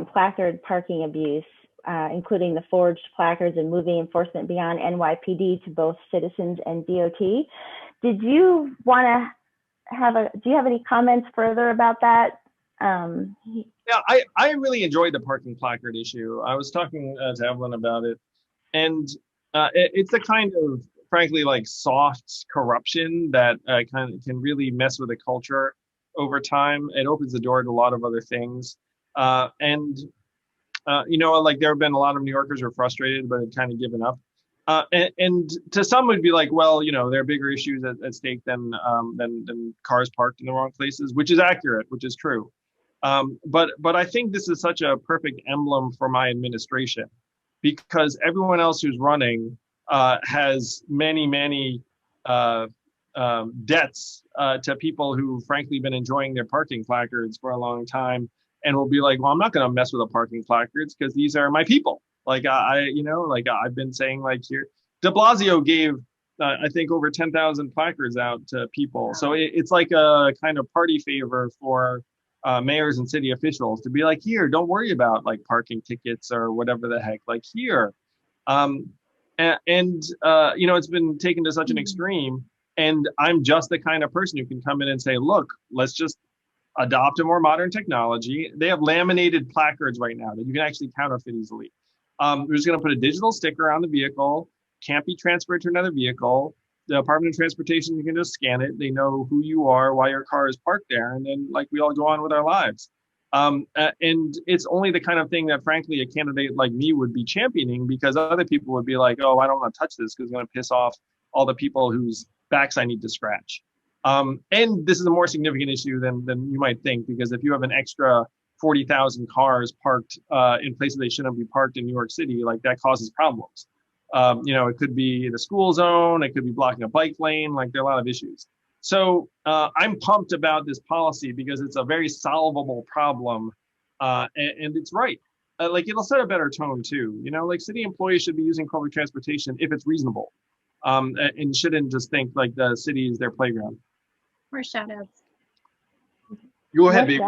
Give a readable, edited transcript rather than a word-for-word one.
placard parking abuse, including the forged placards and moving enforcement beyond NYPD to both citizens and DOT. Did you want to do you have any comments further about that? Yeah, I really enjoyed the parking placard issue. I was talking to Evelyn about it, and it's the kind of, frankly, like soft corruption that kind of can really mess with the culture over time. It opens the door to a lot of other things. And like there have been a lot of New Yorkers who are frustrated, but have kind of given up. And to some would be like, well, there are bigger issues at stake than cars parked in the wrong places, which is accurate, which is true. But I think this is such a perfect emblem for my administration, because everyone else who's running has many debts to people who frankly been enjoying their parking placards for a long time, and will be like, well, I'm not going to mess with the parking placards because these are my people. Like I've been saying, like, here, De Blasio gave I think over 10,000 placards out to people. So it's like a kind of party favor for mayors and city officials to be like, here, don't worry about like parking tickets or whatever the heck, like here. It's been taken to such an extreme, and I'm just the kind of person who can come in and say, look, let's just adopt a more modern technology. They have laminated placards right now that you can actually counterfeit easily. We're just going to put a digital sticker on the vehicle, can't be transferred to another vehicle. The Department of Transportation, you can just scan it. They know who you are, why your car is parked there, and then like we all go on with our lives. And it's only the kind of thing that, frankly, a candidate like me would be championing, because other people would be like, oh, I don't want to touch this because it's going to piss off all the people whose backs I need to scratch. And this is a more significant issue than you might think, because if you have an extra 40,000 cars parked in places they shouldn't be parked in New York City, like that causes problems. It could be the school zone, it could be blocking a bike lane, like there are a lot of issues. So I'm pumped about this policy because it's a very solvable problem, and it's right. Like it'll set a better tone too. Like city employees should be using public transportation if it's reasonable, and shouldn't just think like the city is their playground. More shout outs. Go ahead, babe.